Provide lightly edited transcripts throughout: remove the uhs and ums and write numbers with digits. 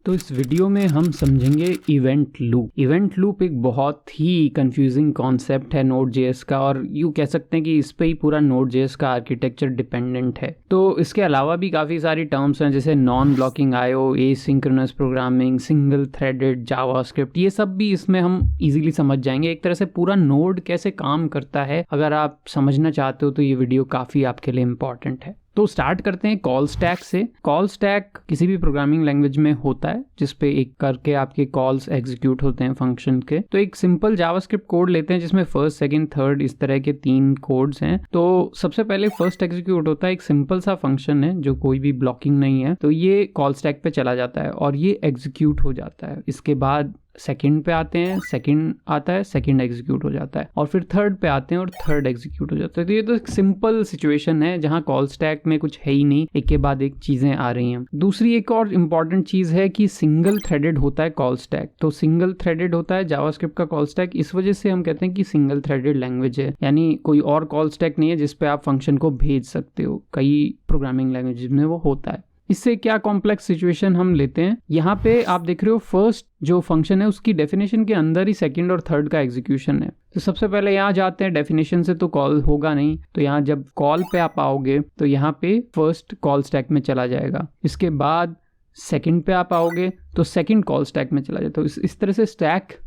तो इस वीडियो में हम समझेंगे इवेंट लूप। इवेंट लूप एक बहुत ही कंफ्यूजिंग कॉन्सेप्ट है Node.js का, और यूँ कह सकते हैं कि इस पे ही पूरा Node.js का आर्किटेक्चर डिपेंडेंट है। तो इसके अलावा भी काफ़ी सारी टर्म्स हैं जैसे non blocking IO, asynchronous programming, single threaded JavaScript, ये सब भी इसमें हम इजीली समझ जाएंगे। एक तरह से पूरा नोड कैसे काम करता है अगर आप समझना चाहते हो तो ये वीडियो काफ़ी आपके लिए इम्पॉर्टेंट है। तो स्टार्ट करते हैं कॉल स्टैक से। कॉल स्टैक किसी भी प्रोग्रामिंग लैंग्वेज में होता है जिसपे एक करके आपके कॉल्स एग्जीक्यूट होते हैं फंक्शन के। तो एक सिंपल जावास्क्रिप्ट कोड लेते हैं जिसमें फर्स्ट, सेकंड, थर्ड इस तरह के 3 कोड्स हैं। तो सबसे पहले फर्स्ट एग्जीक्यूट होता है, एक सिंपल सा फंक्शन है जो कोई भी ब्लॉकिंग नहीं है, तो ये कॉल स्टैक पे चला जाता है और ये एग्जीक्यूट हो जाता है। इसके बाद सेकंड पे आते हैं, सेकंड आता है, सेकंड एग्जीक्यूट हो जाता है, और फिर थर्ड पे आते हैं और थर्ड एग्जीक्यूट हो जाता है। तो ये तो एक सिंपल सिचुएशन है जहां कॉल स्टैक में कुछ है ही नहीं, एक के बाद एक चीजें आ रही हैं। दूसरी एक और इम्पॉर्टेंट चीज है कि सिंगल थ्रेडेड होता है कॉल स्टैक। तो सिंगल थ्रेडेड होता है जावास्क्रिप्ट का कॉल स्टैक, इस वजह से हम कहते हैं कि सिंगल थ्रेडेड लैंग्वेज है, यानी कोई और कॉल स्टैक नहीं है जिसपे आप फंक्शन को भेज सकते हो। कई प्रोग्रामिंग लैंग्वेज में वो होता है। इससे क्या कॉम्प्लेक्स सिचुएशन हम लेते हैं, यहाँ पे आप देख रहे हो फर्स्ट जो फंक्शन है उसकी डेफिनेशन के अंदर ही सेकंड और थर्ड का एग्जीक्यूशन है। तो सबसे पहले यहाँ जाते हैं, डेफिनेशन से तो कॉल होगा नहीं, तो यहाँ जब कॉल पे आप आओगे तो यहाँ पे फर्स्ट कॉल स्टैक में चला जाएगा। इसके बाद सेकंड पे आप आओगे तो सेकंड कॉल स्टैक में चला जाएगा। तो इस तरह से स्टैक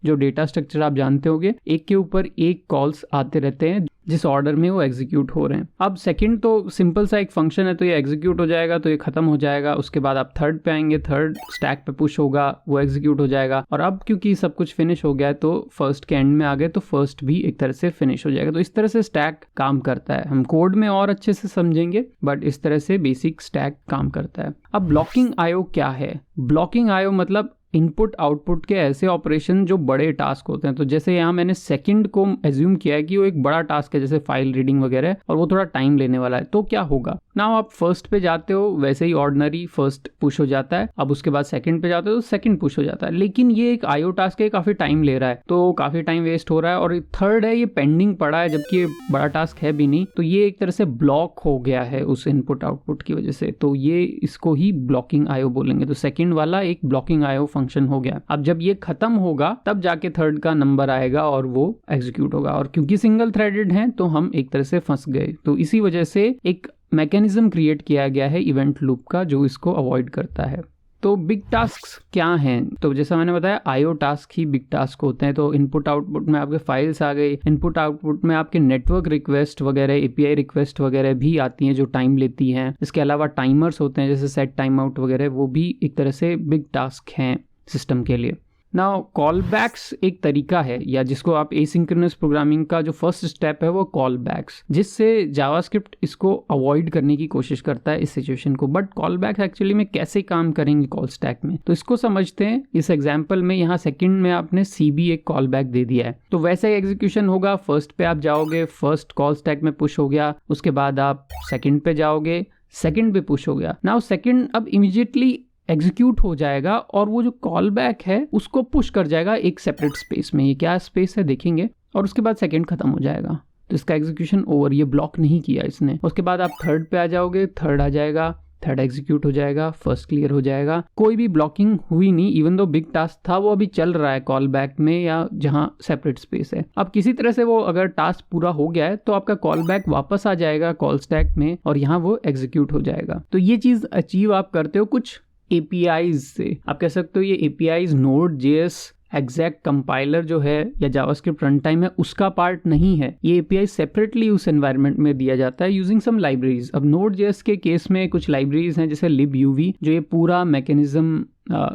जो डेटा स्ट्रक्चर आप जानते होंगे, एक के ऊपर एक कॉल्स आते रहते हैं जिस ऑर्डर में वो एग्जीक्यूट हो रहे हैं। अब सेकंड तो सिंपल सा एक फंक्शन है, तो ये एग्जीक्यूट हो जाएगा, तो ये खत्म हो जाएगा। उसके बाद आप थर्ड पे आएंगे, थर्ड स्टैक पे पुश होगा, वो एग्जीक्यूट हो जाएगा। और अब क्योंकि सब कुछ फिनिश हो गया है तो फर्स्ट के एंड में आ गए, तो फर्स्ट भी एक तरह से फिनिश हो जाएगा। तो इस तरह से स्टैक काम करता है। हम कोड में और अच्छे से समझेंगे, बट इस तरह से बेसिक स्टैक काम करता है। अब ब्लॉकिंग IO क्या है? ब्लॉकिंग IO मतलब इनपुट आउटपुट के ऐसे ऑपरेशन जो बड़े टास्क होते हैं। तो जैसे यहाँ मैंने सेकंड को एज्यूम किया है कि वो एक बड़ा टास्क है जैसे फाइल रीडिंग वगैरह, और वो थोड़ा टाइम लेने वाला है। तो क्या होगा ना, आप फर्स्ट पे जाते हो वैसे ही ऑर्डिनरी फर्स्ट पुश हो जाता है। अब उसके बाद सेकंड पे जाते हो तो सेकंड पुश हो जाता है। लेकिन ये एक IO टास्क है, काफी टाइम ले रहा है, तो काफी टाइम वेस्ट हो रहा है। और थर्ड है, ये पेंडिंग पड़ा है जबकि ये बड़ा टास्क है भी नहीं, तो ये एक तरह से ब्लॉक हो गया है उस इनपुट आउटपुट की वजह से। तो ये इसको ही ब्लॉकिंग IO बोलेंगे। तो सेकंड वाला एक ब्लॉकिंग IO फंक्शन हो गया। अब जब ये खत्म होगा तब जाके थर्ड का नंबर आएगा और वो एग्जीक्यूट होगा। और क्योंकि सिंगल थ्रेडेड है तो हम एक तरह से फंस गए। तो इसी वजह से एक मैकेनिज्म क्रिएट किया गया है इवेंट लूप का जो इसको अवॉइड करता है। तो बिग टास्क्स क्या हैं? तो जैसा मैंने बताया IO टास्क ही बिग टास्क होते हैं। तो इनपुट आउटपुट में आपके फाइल्स आ गई, इनपुट आउटपुट में आपके नेटवर्क रिक्वेस्ट वगैरह, API रिक्वेस्ट वगैरह भी आती हैं जो टाइम लेती हैं। इसके अलावा टाइमर्स होते हैं जैसे सेट टाइम आउट वगैरह, वो भी एक तरह से बिग टास्क हैं सिस्टम के लिए। नाउ कॉल बैक्स एक तरीका है, या जिसको आप एसिंक्रोनस प्रोग्रामिंग का जो फर्स्ट स्टेप है वो कॉल बैक्स, जिससे जावास्क्रिप्ट इसको अवॉइड करने की कोशिश करता है इस सिचुएशन को। बट कॉल बैक्स एक्चुअली में कैसे काम करेंगे कॉल स्टैक में, तो इसको समझते हैं। इस एग्जांपल में यहाँ सेकंड में आपने CB एक कॉल बैक दे दिया है, तो वैसा ही एग्जीक्यूशन होगा। फर्स्ट पे आप जाओगे, फर्स्ट कॉल स्टैक में पुश हो गया, उसके बाद आप सेकंड पे जाओगे, सेकंड पे पुश हो गया। नाउ सेकंड अब इमीडिएटली एग्जीक्यूट हो जाएगा और वो जो कॉल बैक है उसको पुश कर जाएगा एक सेपरेट स्पेस में। ये क्या स्पेस है देखेंगे, और उसके बाद सेकंड खत्म हो जाएगा, तो इसका एग्जीक्यूशन ओवर, ये ब्लॉक नहीं किया इसने। उसके बाद आप थर्ड पे आ जाओगे, थर्ड आ जाएगा, थर्ड एग्जीक्यूट हो जाएगा, फर्स्ट क्लियर हो जाएगा, कोई भी ब्लॉकिंग हुई नहीं। इवन दो बिग टास्क था वो अभी चल रहा है कॉल बैक में या जहां सेपरेट स्पेस है। अब किसी तरह से वो अगर टास्क पूरा हो गया है तो आपका कॉल बैक वापस आ जाएगा कॉल स्टैक में और यहाँ वो एग्जीक्यूट हो जाएगा। तो ये चीज अचीव आप करते हो कुछ APIs से। आप कह सकते हो ये APIs Node.js एग्जैक्ट कंपाइलर जो है या जावास्क्रिप्ट रन टाइम है उसका पार्ट नहीं है। ये API सेपरेटली उस एनवायरनमेंट में दिया जाता है यूजिंग सम लाइब्रेरीज। अब Node.js के केस में कुछ लाइब्रेरीज हैं जैसे libuv जो ये पूरा मैकेनिज्म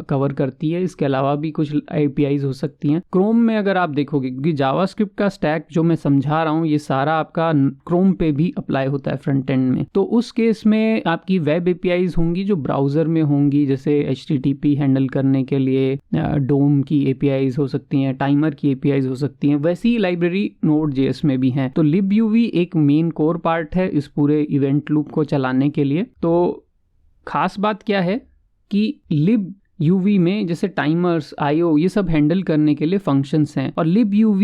कवर करती है। इसके अलावा भी कुछ APIs हो सकती हैं। क्रोम में अगर आप देखोगे, क्योंकि जावास्क्रिप्ट का स्टैक जो मैं समझा रहा हूँ ये सारा आपका क्रोम पे भी अप्लाई होता है फ्रंट एंड में, तो उस केस में आपकी वेब APIs होंगी जो ब्राउजर में होंगी, जैसे HTTP हैंडल करने के लिए डोम की APIs हो सकती हैं, टाइमर की APIs हो सकती हैं। वैसी ही लाइब्रेरी Node.js में भी है। तो libuv एक मेन कोर पार्ट है इस पूरे इवेंट लूप को चलाने के लिए। तो खास बात क्या है कि libuv में जैसे टाइमर्स, IO ये सब हैंडल करने के लिए फंक्शंस हैं, और libuv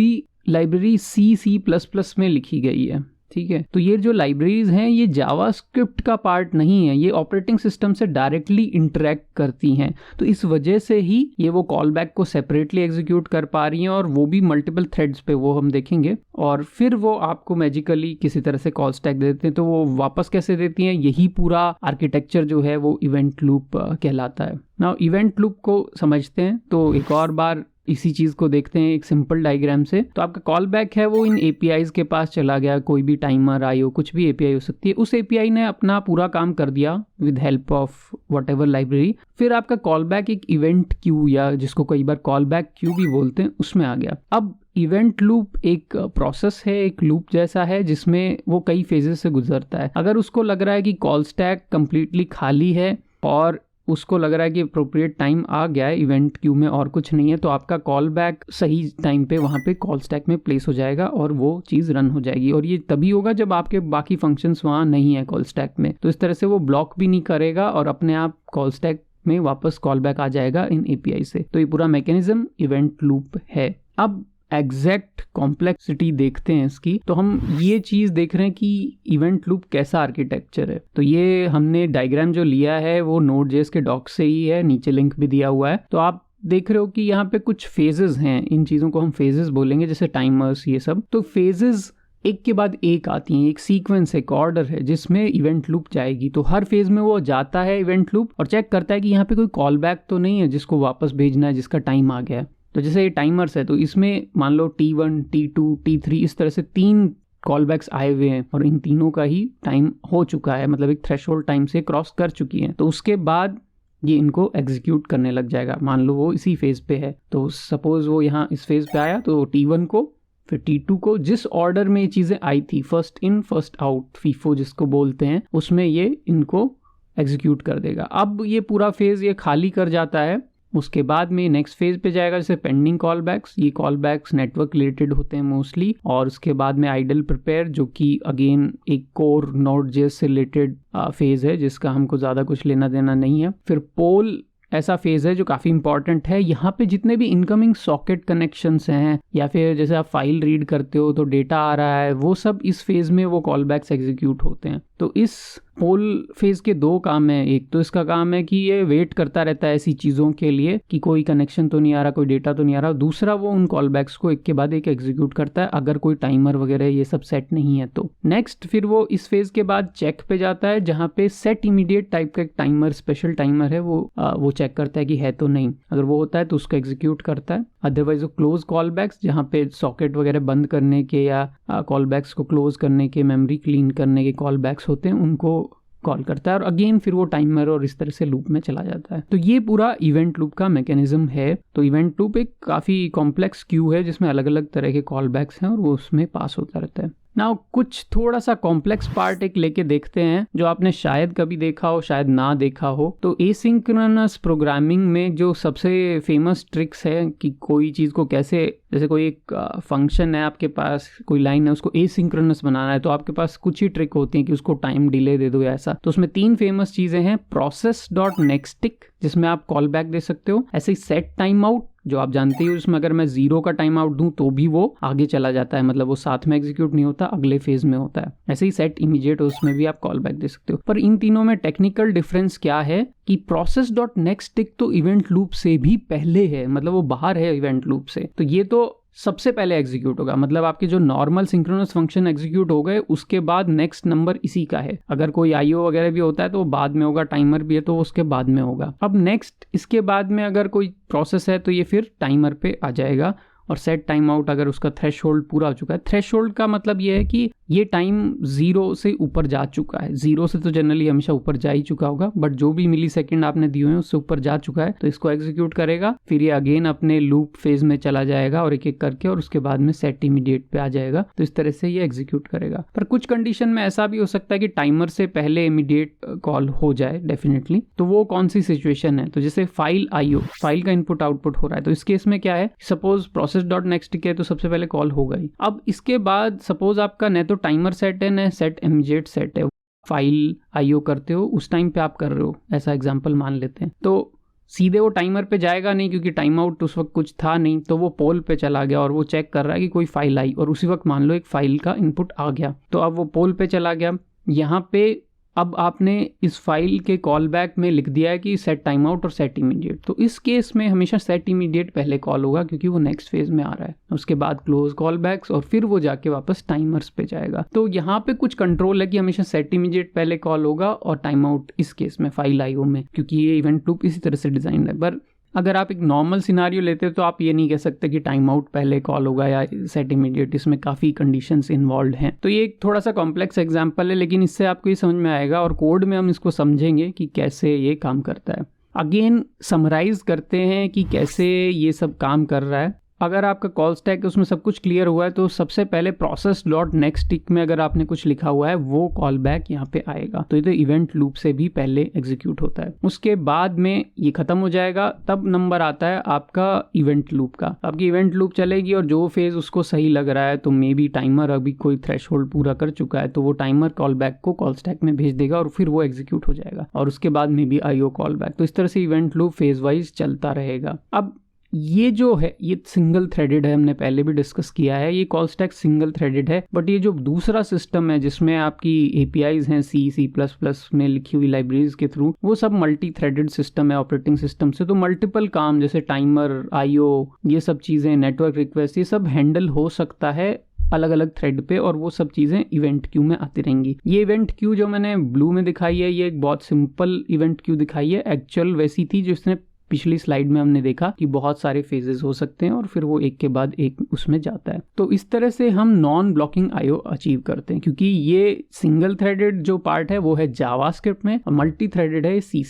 लाइब्रेरी C++ में लिखी गई है। ठीक है। तो ये जो लाइब्रेरीज हैं ये जावास्क्रिप्ट का पार्ट नहीं है, ये ऑपरेटिंग सिस्टम से डायरेक्टली इंटरेक्ट करती हैं। तो इस वजह से ही ये वो कॉल बैक को सेपरेटली एग्जीक्यूट कर पा रही हैं, और वो भी मल्टीपल थ्रेड्स पे, वो हम देखेंगे। और फिर वो आपको मैजिकली किसी तरह से कॉल स्टैक देते हैं। तो वो वापस कैसे देती हैं, यही पूरा आर्किटेक्चर जो है वो इवेंट लूप कहलाता है। नाउ इवेंट लूप को समझते हैं तो एक और बार इसी चीज को देखते हैं एक सिंपल डायग्राम से। तो आपका कॉल बैक है वो इन एपीआईज के पास चला गया, कोई भी टाइमर आईओ कुछ भी एपीआई हो सकती है, उस एपीआई ने अपना पूरा काम कर दिया with help of whatever library. फिर आपका कॉल बैक एक इवेंट क्यू, या जिसको कई बार कॉल बैक क्यू भी बोलते हैं, उसमें आ गया। अब इवेंट लूप एक प्रोसेस है, एक लूप जैसा है जिसमें वो कई फेजेस से गुजरता है। अगर उसको लग रहा है कि कॉल स्टैक कंप्लीटली खाली है और उसको लग रहा है कि अप्रोप्रिएट टाइम आ गया है इवेंट क्यू में और कुछ नहीं है, तो आपका कॉल बैक सही टाइम पे वहाँ पे कॉल स्टैक में प्लेस हो जाएगा और वो चीज़ रन हो जाएगी। और ये तभी होगा जब आपके बाकी फंक्शंस वहाँ नहीं है कॉल स्टैक में। तो इस तरह से वो ब्लॉक भी नहीं करेगा और अपने आप कॉल स्टैक में वापस कॉल बैक आ जाएगा इन एपीआई से। तो ये पूरा मैकेनिज्म इवेंट लूप है। अब एग्जैक्ट कॉम्प्लेक्सिटी देखते हैं इसकी, तो हम ये चीज देख रहे हैं कि इवेंट लूप कैसा आर्किटेक्चर है। तो ये हमने डायग्राम जो लिया है वो Node.js के डॉक से ही है, नीचे लिंक भी दिया हुआ है। तो आप देख रहे हो कि यहाँ पे कुछ फेजेस हैं, इन चीजों को हम फेजेस बोलेंगे, जैसे टाइमर्स ये सब। तो फेजेस एक के बाद एक आती हैं, एक सीक्वेंस, एक ऑर्डर है जिसमें इवेंट लूप जाएगी। तो हर फेज में वो जाता है इवेंट लूप और चेक करता है कि यहाँ पे कोई कॉल बैक तो नहीं है जिसको वापस भेजना है, जिसका टाइम आ गया है। तो जैसे ये टाइमर्स है, तो इसमें मान लो T1, T2, T3 इस तरह से 3 कॉल बैक्स आए हुए हैं और इन तीनों का ही टाइम हो चुका है, मतलब एक थ्रेशोल्ड टाइम से क्रॉस कर चुकी हैं। तो उसके बाद ये इनको एग्जीक्यूट करने लग जाएगा। मान लो वो इसी फेज पे है, तो सपोज वो यहाँ इस फेज पे आया, तो T1 को फिर T2 को, जिस ऑर्डर में ये चीज़ें आई थी, first in first out, FIFO जिसको बोलते हैं, उसमें ये इनको एग्जीक्यूट कर देगा। अब ये पूरा फेज ये खाली कर जाता है। उसके बाद में नेक्स्ट फेज पे जाएगा, जैसे पेंडिंग कॉल बैक्स। ये कॉल बैक्स नेटवर्क रिलेटेड होते हैं मोस्टली। और उसके बाद में आइडल प्रिपेयर, जो कि अगेन एक कोर Node.js से रिलेटेड फेज है जिसका हमको ज़्यादा कुछ लेना देना नहीं है। फिर पोल ऐसा फेज है जो काफ़ी इंपॉर्टेंट है। यहाँ पे जितने भी इनकमिंग सॉकेट कनेक्शंस हैं, या फिर जैसे आप फाइल रीड करते हो तो डेटा आ रहा है, वो सब इस फेज में वो कॉल बैक्स एग्जीक्यूट होते हैं। तो इस पोल फेज के 2 काम है। एक तो इसका काम है कि ये वेट करता रहता है ऐसी चीज़ों के लिए कि कोई कनेक्शन तो नहीं आ रहा, कोई डेटा तो नहीं आ रहा। दूसरा, वो उन कॉल बैक्स को एक के बाद एक एग्जीक्यूट करता है अगर कोई टाइमर वगैरह ये सब सेट नहीं है तो। नेक्स्ट फिर वो इस फेज के बाद चेक पे जाता है, जहाँ पे सेट इमीडिएट टाइप का एक टाइमर, स्पेशल टाइमर है, वो चेक करता है कि है तो नहीं। अगर वो होता है तो उसको एग्जीक्यूट करता है। अदरवाइज वो क्लोज कॉल बैक्स, जहाँ पे सॉकेट वगैरह बंद करने के या कॉल बैक्स को क्लोज करने के, मेमोरी क्लीन करने के कॉल बैक्स होते हैं, उनको कॉल करता है। और अगेन फिर वो टाइमर और इस तरह से लूप में चला जाता है। तो ये पूरा इवेंट लूप का मैकेनिज्म है। तो इवेंट लूप एक काफ़ी कॉम्प्लेक्स क्यू है जिसमें अलग अलग तरह के कॉल बैक्स हैं और वो उसमें पास होता रहता है। नाउ कुछ थोड़ा सा कॉम्प्लेक्स पार्ट एक लेके देखते हैं जो आपने शायद कभी देखा हो, शायद ना देखा हो। तो एसिंक्रोनस प्रोग्रामिंग में जो सबसे फेमस ट्रिक्स है कि कोई चीज़ को कैसे, जैसे कोई एक फंक्शन है आपके पास, कोई लाइन है, उसको एसिंक्रोनस बनाना है, तो आपके पास कुछ ही ट्रिक होती है कि उसको टाइम डिले दे दो या ऐसा। तो उसमें 3 फेमस चीज़ें हैं। process.nextTick, जिसमें आप कॉल बैक दे सकते हो। ऐसे ही सेट टाइम आउट, जो आप जानते हो, उसमें अगर मैं 0 का टाइम आउट दूं तो भी वो आगे चला जाता है, मतलब वो साथ में एग्जीक्यूट नहीं होता, अगले फेज में होता है। ऐसे ही सेट इमीडिएट, उसमें भी आप कॉल बैक दे सकते हो। पर इन तीनों में टेक्निकल डिफरेंस क्या है कि process.nextTick तो इवेंट लूप से भी पहले है, मतलब वो बाहर है इवेंट लूप से। तो ये तो सबसे पहले एग्जीक्यूट होगा, मतलब आपके जो नॉर्मल सिंक्रोनस फंक्शन एग्जीक्यूट हो गए, उसके बाद नेक्स्ट नंबर इसी का है। अगर कोई आईओ वगैरह भी होता है तो वो बाद में होगा, टाइमर भी है तो उसके बाद में होगा। अब नेक्स्ट इसके बाद में अगर कोई प्रोसेस है तो ये फिर टाइमर पे आ जाएगा। और सेट टाइम आउट अगर उसका थ्रेशोल्ड पूरा हो चुका है। थ्रेशोल्ड का मतलब ये है कि ये टाइम 0 से ऊपर जा चुका है। 0 से तो जनरली हमेशा ऊपर जा ही चुका होगा, बट जो भी मिली सेकेंड आपने दिए हैं उससे ऊपर जा चुका है, तो इसको एग्जीक्यूट करेगा। फिर ये अगेन अपने लूप फेज में चला जाएगा और एक एक करके, और उसके बाद में सेट इमीडिएट पे आ जाएगा। तो इस तरह से ये एग्जीक्यूट करेगा। पर कुछ कंडीशन में ऐसा भी हो सकता है कि टाइमर से पहले इमीडिएट कॉल हो जाए डेफिनेटली। तो वो कौन सी सिचुएशन है? तो जैसे फाइल आईओ, फाइल का इनपुट आउटपुट हो रहा है, तो इस केस में क्या है, सपोज process.nextTick है तो सबसे पहले कॉल होगा ही। अब इसके बाद सपोज आपका न तो टाइमर सेट है न सेट इमीडिएट सेट है, फाइल आईओ करते हो उस टाइम पे आप कर रहे हो, ऐसा एग्जांपल मान लेते हैं। तो सीधे वो टाइमर पे जाएगा नहीं, क्योंकि टाइम आउट उस वक्त कुछ था नहीं, तो वो पोल पे चला गया और वो चेक कर रहा है कि कोई फाइल आई, और उसी वक्त मान लो एक फाइल का इनपुट आ गया, तो अब वो पोल पे चला गया। यहाँ पे अब आपने इस फाइल के कॉल बैक में लिख दिया है कि सेट टाइम आउट और सेट इमीडिएट, तो इस केस में हमेशा सेट इमीडिएट पहले कॉल होगा, क्योंकि वो नेक्स्ट फेज में आ रहा है। उसके बाद क्लोज कॉल बैक्स, और फिर वो जाके वापस टाइमर्स पे जाएगा। तो यहाँ पे कुछ कंट्रोल है कि हमेशा सेट इमीडिएट पहले कॉल होगा और टाइम आउट इस केस में फाइल आईओ में, क्योंकि ये इवेंट लूप इसी तरह से डिजाइन है। पर अगर आप एक नॉर्मल सिनारियो लेते हो तो आप ये नहीं कह सकते कि टाइम आउट पहले कॉल होगा या सेट इमीडिएट, इसमें काफ़ी कंडीशंस इन्वॉल्व हैं। तो ये एक थोड़ा सा कॉम्प्लेक्स एग्जांपल है, लेकिन इससे आपको ये समझ में आएगा और कोड में हम इसको समझेंगे कि कैसे ये काम करता है। अगेन समराइज करते हैं कि कैसे ये सब काम कर रहा है। अगर आपका कॉल स्टैक है उसमें सब कुछ क्लियर हुआ है, तो सबसे पहले प्रोसेस डॉट नेक्स्ट टिक में अगर आपने कुछ लिखा हुआ है वो कॉल बैक यहाँ पे आएगा, तो ये तो इवेंट लूप से भी पहले एग्जीक्यूट होता है। उसके बाद में ये खत्म हो जाएगा, तब नंबर आता है आपका इवेंट लूप का। आपकी इवेंट लूप चलेगी और जो फेज उसको सही लग रहा है, तो मे बी टाइमर अभी कोई थ्रेशोल्ड पूरा कर चुका है, तो वो टाइमर कॉल बैक को कॉल स्टैक में भेज देगा और फिर वो एग्जीक्यूट हो जाएगा, और उसके बाद may be IO call back. तो इस तरह से इवेंट लूप फेज वाइज चलता रहेगा। अब ये जो है ये सिंगल थ्रेडेड है, हमने पहले भी डिस्कस किया है, ये कॉल स्टैक सिंगल थ्रेडेड है। बट ये जो दूसरा सिस्टम है जिसमें आपकी एपीआईज हैं C++ में लिखी हुई लाइब्रेरीज के थ्रू, वो सब मल्टी थ्रेडेड सिस्टम है ऑपरेटिंग सिस्टम से। तो मल्टीपल काम जैसे टाइमर, आईओ, ये सब चीज़ें, नेटवर्क रिक्वेस्ट, ये सब हैंडल हो सकता है अलग अलग थ्रेड पे, और वो सब चीज़ें इवेंट क्यू में आती रहेंगी। ये इवेंट क्यू जो मैंने ब्लू में दिखाई है, ये एक बहुत सिंपल इवेंट क्यू दिखाई है। एक्चुअल वैसी थी जिसने पिछली स्लाइड में हमने देखा कि बहुत सारे फेजेस हो सकते हैं और फिर वो एक के बाद एक उसमें जाता है। तो इस तरह से हम नॉन ब्लॉकिंग आईओ अचीव करते हैं, क्योंकि ये सिंगल थ्रेडेड जो पार्ट है वो है जावास्क्रिप्ट में, और मल्टी थ्रेडेड है C++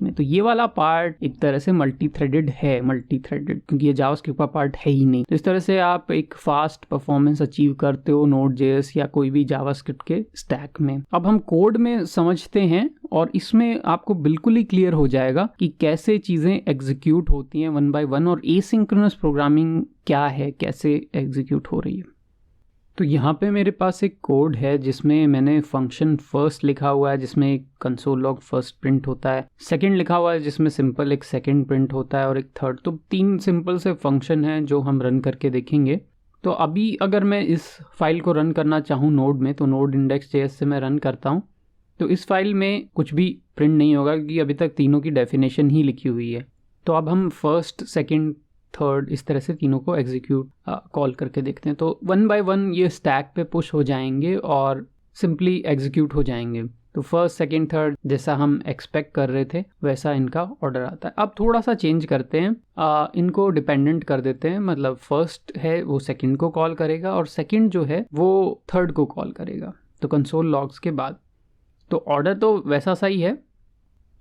में। तो ये वाला पार्ट एक तरह से मल्टी थ्रेडेड है, मल्टी थ्रेडेड, क्योंकि ये जावास्क्रिप्ट का पार्ट है ही नहीं। तो इस तरह से आप एक फास्ट परफॉर्मेंस अचीव करते हो Node.js या कोई भी जावास्क्रिप्ट के स्टैक में। अब हम कोड में समझते हैं, और इसमें आपको बिल्कुल ही क्लियर हो जाएगा कि कैसे चीजें एग्जीक्यूट होती हैं वन बाय वन, और एसिंक्रोनस प्रोग्रामिंग क्या है, कैसे एग्जीक्यूट हो रही है। तो यहाँ पे मेरे पास एक कोड है जिसमें मैंने फंक्शन फर्स्ट लिखा हुआ है, जिसमें एक कंसोल लॉग फर्स्ट प्रिंट होता है, सेकंड लिखा हुआ है जिसमें सिंपल एक सेकंड प्रिंट होता है, और एक थर्ड। तो 3 सिंपल से फंक्शन हैं जो हम रन करके देखेंगे। तो अभी अगर मैं इस फाइल को रन करना चाहूँ नोड में, तो नोड index.js से मैं रन करता हूँ, तो इस फाइल में कुछ भी प्रिंट नहीं होगा, क्योंकि अभी तक तीनों की डेफिनेशन ही लिखी हुई है। तो अब हम फर्स्ट, सेकंड, थर्ड, इस तरह से तीनों को एग्जीक्यूट कॉल करके देखते हैं। तो 1 बाय 1 ये स्टैक पे पुश हो जाएंगे और सिंपली एग्जीक्यूट हो जाएंगे। तो फर्स्ट, सेकंड, थर्ड जैसा हम एक्सपेक्ट कर रहे थे वैसा इनका ऑर्डर आता है। अब थोड़ा सा चेंज करते हैं, इनको डिपेंडेंट कर देते हैं। मतलब फर्स्ट है वो सेकंड को कॉल करेगा, और सेकंड जो है वो थर्ड को कॉल करेगा, तो कंसोल लॉग्स के बाद। तो ऑर्डर तो वैसा सा ही है,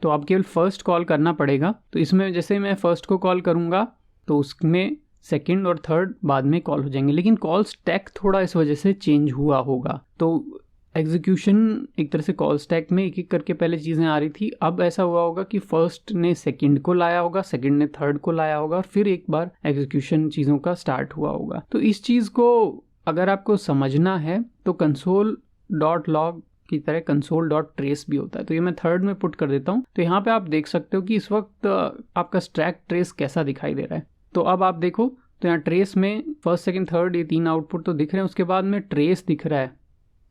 तो अब केवल फर्स्ट कॉल करना पड़ेगा। तो इसमें जैसे मैं फर्स्ट को कॉल करूँगा तो उसमें सेकंड और थर्ड बाद में कॉल हो जाएंगे, लेकिन कॉल स्टैक थोड़ा इस वजह से चेंज हुआ होगा। तो एग्जीक्यूशन एक तरह से कॉल स्टैक में एक एक करके पहले चीज़ें आ रही थी, अब ऐसा हुआ होगा कि फर्स्ट ने सेकंड को लाया होगा, सेकंड ने थर्ड को लाया होगा, और फिर एक बार एग्जीक्यूशन चीज़ों का स्टार्ट हुआ होगा। तो इस चीज़ को अगर आपको समझना है तो console.log की तरह console.trace भी होता है। तो ये मैं थर्ड में पुट कर देता हूँ। तो यहाँ पे आप देख सकते हो कि इस वक्त आपका स्टैक ट्रेस कैसा दिखाई दे रहा है। तो अब आप देखो, तो यहाँ ट्रेस में फर्स्ट, सेकंड, थर्ड ये 3 आउटपुट तो दिख रहे हैं, उसके बाद में ट्रेस दिख रहा है।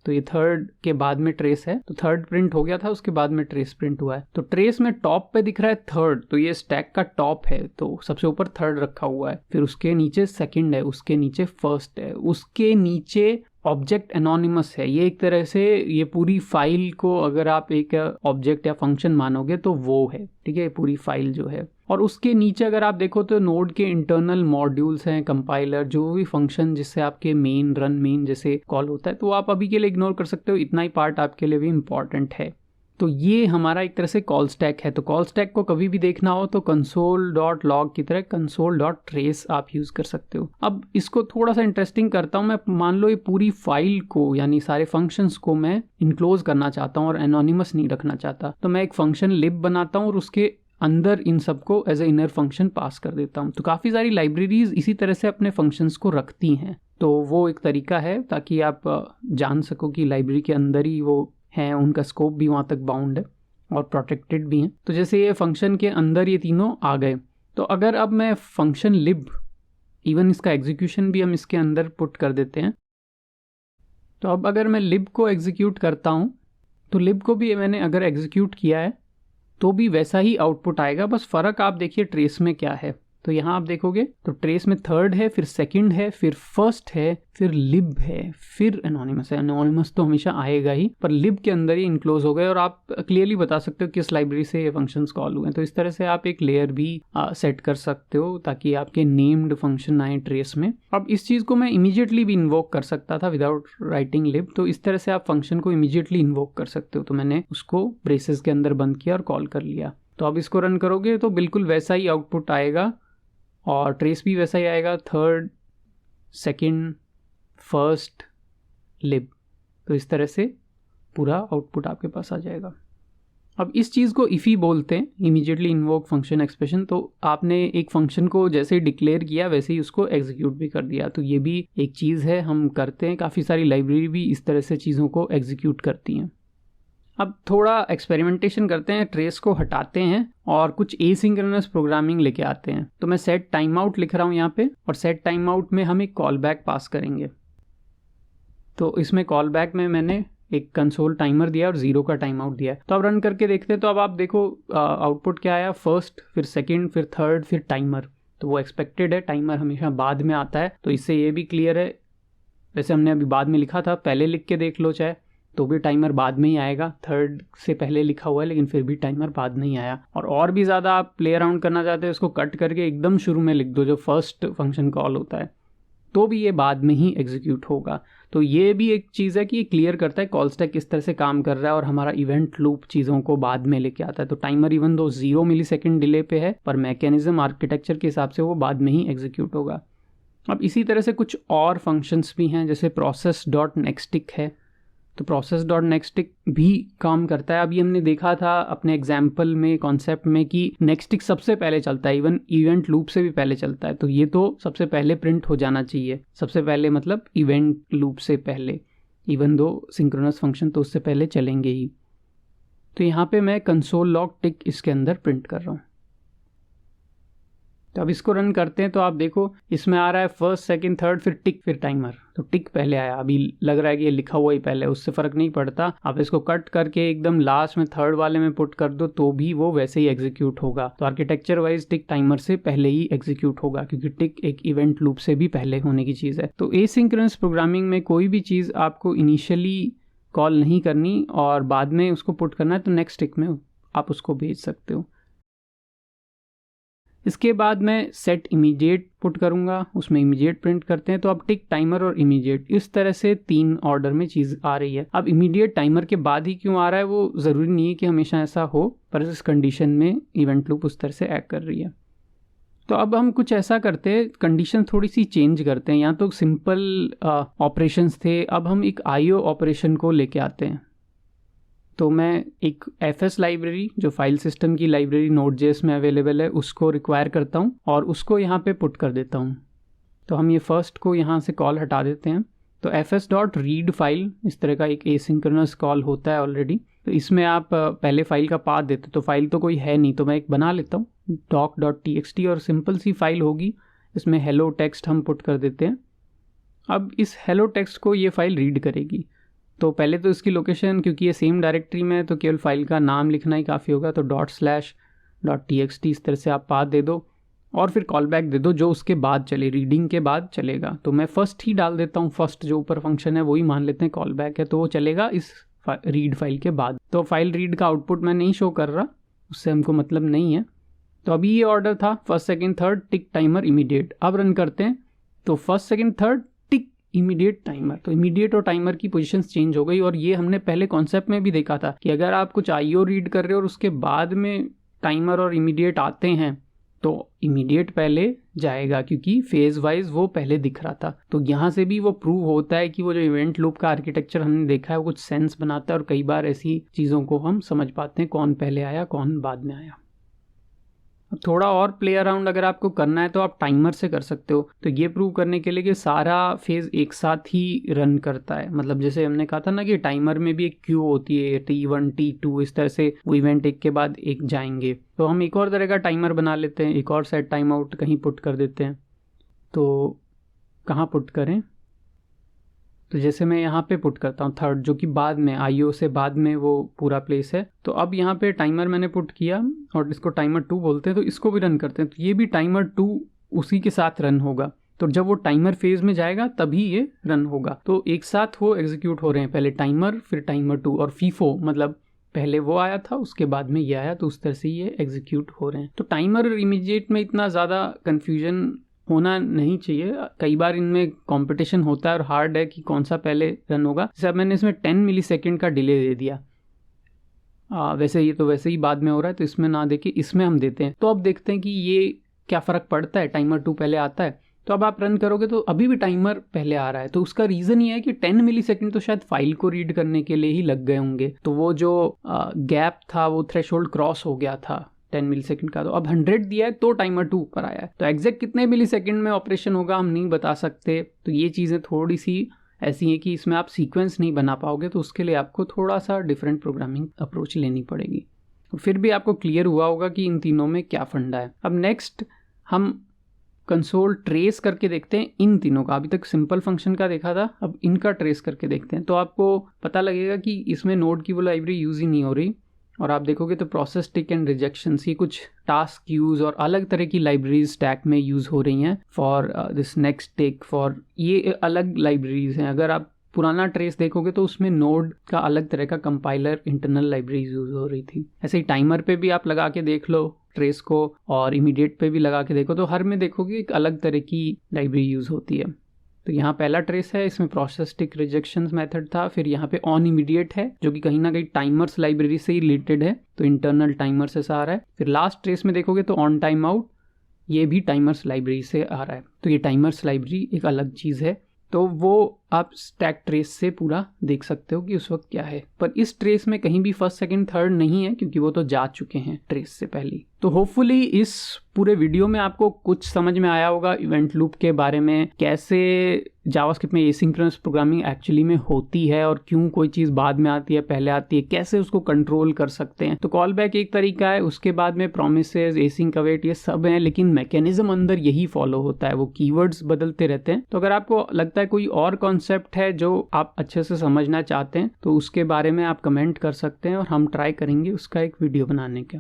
तो ये थर्ड के बाद में ट्रेस है, तो थर्ड प्रिंट हो गया था, उसके बाद में ट्रेस प्रिंट हुआ है। तो ट्रेस में टॉप पे दिख रहा है थर्ड, तो ये स्टैक का टॉप है, तो सबसे ऊपर थर्ड रखा हुआ है। फिर उसके नीचे सेकंड है, उसके नीचे फर्स्ट है, उसके नीचे ऑब्जेक्ट एनोनिमस है। ये एक तरह से ये पूरी फाइल को अगर आप एक ऑब्जेक्ट या फंक्शन मानोगे तो वो है, ठीक है, पूरी फाइल जो है। और उसके नीचे अगर आप देखो तो नोड के इंटरनल मॉड्यूल्स हैं, कंपाइलर, जो भी फंक्शन जिससे आपके मेन, रन मेन जैसे कॉल होता है, तो आप अभी के लिए इग्नोर कर सकते हो, इतना ही पार्ट आपके लिए भी इंपॉर्टेंट है। तो ये हमारा एक तरह से कॉल स्टैक है। तो कॉल स्टैक को कभी भी देखना हो तो console.log की तरह console.trace आप यूज कर सकते हो। अब इसको थोड़ा सा इंटरेस्टिंग करता हूँ मैं। मान लो ये पूरी फाइल को, यानी सारे फंक्शंस को मैं इनक्लोज करना चाहता हूँ और एनोनिमस नहीं रखना चाहता, तो मैं एक फंक्शन lib बनाता हूँ और उसके अंदर इन सबको एज ए इनर फंक्शन पास कर देता हूँ। तो काफ़ी सारी लाइब्रेरीज इसी तरह से अपने फंक्शंस को रखती हैं। तो वो एक तरीका है ताकि आप जान सको कि लाइब्रेरी के अंदर ही वो हैं, उनका स्कोप भी वहाँ तक बाउंड है। और प्रोटेक्टेड भी हैं। तो जैसे ये फंक्शन के अंदर ये तीनों आ गए, तो अगर अब मैं फंक्शन लिब, इवन इसका एग्जीक्यूशन भी हम इसके अंदर पुट कर देते हैं, तो अब अगर मैं लिब को एग्जीक्यूट करता हूँ तो लिब को भी मैंने अगर एग्जीक्यूट किया है तो भी वैसा ही आउटपुट आएगा। बस फ़र्क आप देखिए ट्रेस में क्या है। तो यहाँ आप देखोगे तो ट्रेस में थर्ड है, फिर सेकंड है, फिर फर्स्ट है, फिर लिब है, फिर एनोनिमस है। एनोनिमस तो हमेशा आएगा ही, पर लिब के अंदर ही इनक्लोज हो गए और आप क्लियरली बता सकते हो किस लाइब्रेरी से ये फंक्शंस कॉल हुए हैं। तो इस तरह से आप एक लेयर भी सेट कर सकते हो ताकि आपके नेम्ड फंक्शन आए ट्रेस में। अब इस चीज़ को मैं इमीडिएटली भी इन्वोक कर सकता था विदाउट राइटिंग लिब, तो इस तरह से आप फंक्शन को इमीडिएटली इन्वोक कर सकते हो। तो मैंने उसको ब्रेसेस के अंदर बंद किया और कॉल कर लिया। तो अब इसको रन करोगे तो बिल्कुल वैसा ही आउटपुट आएगा और ट्रेस भी वैसा ही आएगा, थर्ड, सेकंड, फर्स्ट, लिब। तो इस तरह से पूरा आउटपुट आपके पास आ जाएगा। अब इस चीज़ को इफ़ी बोलते हैं, इमीडिएटली इन्वोक फंक्शन एक्सप्रेशन। तो आपने एक फंक्शन को जैसे ही डिक्लेयर किया वैसे ही उसको एग्जीक्यूट भी कर दिया। तो ये भी एक चीज़ है, हम करते हैं। काफ़ी सारी लाइब्रेरी भी इस तरह से चीज़ों को एग्जीक्यूट करती हैं। अब थोड़ा एक्सपेरिमेंटेशन करते हैं, ट्रेस को हटाते हैं और कुछ एसिंक्रोनस प्रोग्रामिंग लेके आते हैं। तो मैं सेट टाइम आउट लिख रहा हूँ यहाँ पे, और सेट टाइम आउट में हम एक कॉल बैक पास करेंगे। तो इसमें कॉल बैक में मैंने एक कंसोल टाइमर दिया और 0 का टाइम आउट दिया है। तो अब रन करके देखते हैं। तो अब आप देखो आउटपुट क्या आया, फर्स्ट, फिर सेकेंड, फिर थर्ड, फिर टाइमर। तो वो एक्सपेक्टेड है, टाइमर हमेशा बाद में आता है। तो इससे ये भी क्लियर है, वैसे हमने अभी बाद में लिखा था, पहले लिख के देख लो चाहे, तो भी टाइमर बाद में ही आएगा। थर्ड से पहले लिखा हुआ है लेकिन फिर भी टाइमर बाद में ही आया। और भी ज़्यादा आप प्ले अराउंड करना चाहते हो, इसको कट करके एकदम शुरू में लिख दो जो फर्स्ट फंक्शन कॉल होता है, तो भी ये बाद में ही एग्जीक्यूट होगा। तो ये भी एक चीज़ है कि ये क्लियर करता है कॉल स्टैक किस तरह से काम कर रहा है, और हमारा इवेंट लूप चीज़ों को बाद में लेके आता है। तो timer even though 0 millisecond delay पे है, पर मैकेनिज्म आर्किटेक्चर के हिसाब से वो बाद में ही एग्जीक्यूट होगा। अब इसी तरह से कुछ और फंक्शंस भी हैं, जैसे प्रोसेस डॉट नेक्स्टिक है। तो प्रोसेस डॉट नेक्स्टिक भी काम करता है। अभी हमने देखा था अपने एग्जाम्पल में, कॉन्सेप्ट में, कि नेक्स्टिक सबसे पहले चलता है, इवन इवेंट लूप से भी पहले चलता है। तो ये तो सबसे पहले प्रिंट हो जाना चाहिए, सबसे पहले मतलब इवेंट लूप से पहले, इवन दो सिंक्रोनस फंक्शन तो उससे पहले चलेंगे ही। तो यहाँ पे मैं कंसोल लॉग टिक इसके अंदर प्रिंट कर रहा हूँ। तो अब इसको रन करते हैं। तो आप देखो इसमें आ रहा है फर्स्ट, सेकंड, थर्ड, फिर टिक, फिर टाइमर। तो टिक पहले आया, अभी लग रहा है कि ये लिखा हुआ ही पहले, उससे फ़र्क नहीं पड़ता। आप इसको कट करके एकदम लास्ट में थर्ड वाले में पुट कर दो तो भी वो वैसे ही एग्जीक्यूट होगा। तो आर्किटेक्चर वाइज टिक टाइमर से पहले ही एग्जीक्यूट होगा, क्योंकि टिक एक इवेंट लूप से भी पहले होने की चीज़ है। तो एसिंक्रोनस प्रोग्रामिंग में कोई भी चीज़ आपको इनिशियली कॉल नहीं करनी और बाद में उसको पुट करना है, तो नेक्स्ट टिक में आप उसको भेज सकते हो। इसके बाद मैं सेट इमीडिएट पुट करूँगा, उसमें इमीडिएट प्रिंट करते हैं। तो अब टिक, टाइमर और इमीडिएट, इस तरह से 3 ऑर्डर में चीज़ आ रही है। अब इमीडिएट टाइमर के बाद ही क्यों आ रहा है वो ज़रूरी नहीं है कि हमेशा ऐसा हो, पर इस कंडीशन में इवेंट लूप उस तरह से एक्ट कर रही है। तो अब हम कुछ ऐसा करते हैं, कंडीशन थोड़ी सी चेंज करते हैं। यहाँ तो सिंपल ऑपरेशंस थे, अब हम एक IO ऑपरेशन को लेके आते हैं। तो मैं एक FS लाइब्रेरी, जो फाइल सिस्टम की लाइब्रेरी Node.js में अवेलेबल है, उसको रिक्वायर करता हूँ और उसको यहाँ पे पुट कर देता हूँ। तो हम ये फर्स्ट को यहाँ से कॉल हटा देते हैं। तो fs.read फाइल, इस तरह का एक एसिंक्रोनस कॉल होता है ऑलरेडी। तो इसमें आप पहले फाइल का पाथ देते, तो फाइल तो कोई है नहीं, तो मैं एक बना लेता हूँ doc.txt, और सिंपल सी फाइल होगी। इसमें हेलो टेक्स्ट हम पुट कर देते हैं। अब इस हेलो टेक्स्ट को ये फाइल रीड करेगी। तो पहले तो इसकी लोकेशन, क्योंकि ये सेम डायरेक्टरी में है तो केवल फाइल का नाम लिखना ही काफ़ी होगा। तो ./.txt इस तरह से आप पाथ दे दो और फिर कॉल बैक दे दो जो उसके बाद चले, रीडिंग के बाद चलेगा। तो मैं फर्स्ट ही डाल देता हूँ, फर्स्ट जो ऊपर फंक्शन है वही मान लेते हैं कॉल बैक है, तो वो चलेगा इस रीड फाइल के बाद। तो फाइल रीड का आउटपुट मैं नहीं शो कर रहा, उससे हमको मतलब नहीं है। तो अभी ये ऑर्डर था फर्स्ट, सेकेंड, थर्ड, टिक, टाइमर, इमीडिएट। अब रन करते हैं तो first, second, third, immediate, timer. तो इमीडिएट और टाइमर की पोजीशंस चेंज हो गई। और ये हमने पहले कॉन्सेप्ट में भी देखा था कि अगर आप कुछ IO रीड कर रहे हो और उसके बाद में टाइमर और इमीडिएट आते हैं तो इमीडिएट पहले जाएगा, क्योंकि फेज वाइज वो पहले दिख रहा था। तो यहाँ से भी वो प्रूव होता है कि वो जो इवेंट लूप का आर्किटेक्चर हमने देखा है वो कुछ सेंस बनाता है, और कई बार ऐसी चीज़ों को हम समझ पाते हैं कौन पहले आया कौन बाद में आया। अब थोड़ा और प्ले अराउंड अगर आपको करना है तो आप टाइमर से कर सकते हो। तो ये प्रूव करने के लिए कि सारा फेज एक साथ ही रन करता है, मतलब जैसे हमने कहा था ना कि टाइमर में भी एक क्यू होती है, T1 T2 इस तरह से वो इवेंट एक के बाद एक जाएंगे। तो हम एक और तरह का टाइमर बना लेते हैं, एक और सेट टाइम आउट कहीं पुट कर देते हैं। तो कहाँ पुट करें, तो जैसे मैं यहाँ पे पुट करता हूँ थर्ड, जो कि बाद में IO से बाद में वो पूरा प्लेस है। तो अब यहाँ पे टाइमर मैंने पुट किया और इसको टाइमर 2 बोलते हैं, तो इसको भी रन करते हैं। तो ये भी टाइमर 2 उसी के साथ रन होगा। तो जब वो टाइमर फेज में जाएगा तभी ये रन होगा। तो एक साथ वो एग्जीक्यूट हो रहे हैं, पहले टाइमर फिर टाइमर 2 और फीफो, मतलब पहले वो आया था उसके बाद में ये आया, तो उस तरह से ये एग्जीक्यूट हो रहे हैं। तो टाइमर इमीडिएट में इतना ज़्यादा कन्फ्यूजन होना नहीं चाहिए। कई बार इनमें कंपटीशन होता है और हार्ड है कि कौन सा पहले रन होगा। जैसे अब मैंने इसमें 10 मिलीसेकंड का डिले दे दिया, वैसे ये तो वैसे ही बाद में हो रहा है, तो इसमें ना देके इसमें हम देते हैं। तो अब देखते हैं कि ये क्या फ़र्क पड़ता है। टाइमर 2 पहले आता है, तो अब आप रन करोगे तो अभी भी टाइमर पहले आ रहा है। तो उसका रीज़न ये है कि 10 मिलीसेकंड तो शायद फाइल को रीड करने के लिए ही लग गए होंगे। तो वो जो गैप था वो थ्रेशोल्ड क्रॉस हो गया था 10 मिलीसेकंड का। तो अब 100 दिया है तो टाइमर 2 ऊपर आया है। तो एग्जैक्ट कितने मिलीसेकंड में ऑपरेशन होगा हम नहीं बता सकते। तो ये चीज़ें थोड़ी सी ऐसी हैं कि इसमें आप सीक्वेंस नहीं बना पाओगे, तो उसके लिए आपको थोड़ा सा डिफरेंट प्रोग्रामिंग अप्रोच लेनी पड़ेगी। तो फिर भी आपको क्लियर हुआ होगा कि इन तीनों में क्या फंडा है। अब नेक्स्ट हम कंसोल ट्रेस करके देखते हैं इन तीनों का। अभी तक सिंपल फंक्शन का देखा था, अब इनका ट्रेस करके देखते हैं। तो आपको पता लगेगा कि इसमें नोड की वो लाइब्रेरी यूज़ ही नहीं हो रही। और आप देखोगे तो प्रोसेस टिक एंड रिजेक्शंस, ये कुछ टास्क क्यूज और अलग तरह की लाइब्रेरीज स्टैक में यूज़ हो रही हैं for this next tick for, ये अलग लाइब्रेरीज हैं। अगर आप पुराना ट्रेस देखोगे तो उसमें नोड का अलग तरह का कंपाइलर इंटरनल लाइब्रेरीज यूज़ हो रही थी। ऐसे ही टाइमर पे भी आप लगा के देख लो ट्रेस को, और इमीडिएट पे भी लगा के देखो, तो हर में देखोगे एक अलग तरह की लाइब्रेरी यूज़ होती है। तो यहाँ पहला ट्रेस है, इसमें प्रोसेस टिक रिजेक्शंस मेथड था। फिर यहाँ पे ऑन इमीडिएट है जो कि कहीं ना कहीं टाइमर्स लाइब्रेरी से ही रिलेटेड है, तो इंटरनल टाइमर से आ रहा है। फिर लास्ट ट्रेस में देखोगे तो ऑन टाइम आउट, ये भी टाइमर्स लाइब्रेरी से आ रहा है। तो ये टाइमर्स लाइब्रेरी एक अलग चीज़ है। तो वो आप स्टैक ट्रेस से पूरा देख सकते हो कि उस वक्त क्या है। पर इस ट्रेस में कहीं भी फर्स्ट सेकंड थर्ड नहीं है, क्योंकि वो तो जा चुके हैं ट्रेस से पहले। तो होपफुली इस पूरे वीडियो में आपको कुछ समझ में आया होगा इवेंट लूप के बारे में, कैसे जावास्क्रिप्ट में एसिंक्रोनस प्रोग्रामिंग एक्चुअली में होती है और क्यों कोई चीज़ बाद में आती है पहले आती है, कैसे उसको कंट्रोल कर सकते हैं। तो कॉल बैक एक तरीका है, उसके बाद में प्रोमिसेस, एसिंक अवेट, ये सब हैं, लेकिन मैकेनिज्म अंदर यही फॉलो होता है। वो कीवर्ड्स बदलते रहते हैं। तो अगर आपको लगता है कोई और कॉन्सेप्ट है जो आप अच्छे से समझना चाहते हैं तो उसके बारे में आप कमेंट कर सकते हैं और हम ट्राई करेंगे उसका एक वीडियो बनाने का।